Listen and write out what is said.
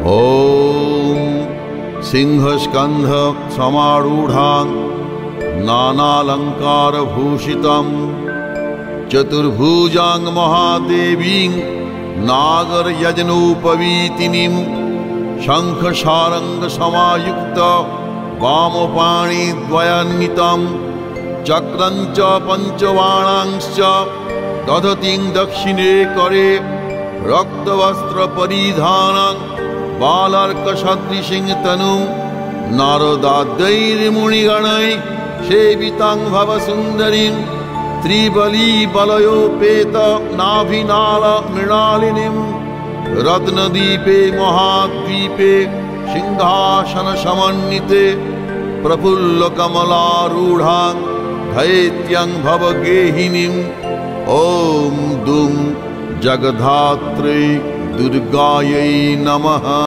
ॐ सिंहस्कन्ध समारूढां नानालङ्कारभूषितं चतुर्भुजां महादेवीं नागरयजनोपवीतिनीं शङ्खसारङ्गसमायुक्त वामपाणिद्वयान्वितं चक्रं च पञ्चबाणांश्च दधतीं दक्षिणे करे रक्तवस्त्रपरिधानं बालार्कसदृशीं तनुं नारदाद्यैर्मुनिगणैः सेवितां भवसुन्दरीं त्रिबलीबलयोपेत नाभिनाल मृणालिनीं रत्नदीपे महाद्वीपे सिंहासनसमन्विते प्रफुल्लकमलारूढां धैर्यं भवगेहिनीं ॐ दुं जगद्धात्रै दुर्गायै नमः।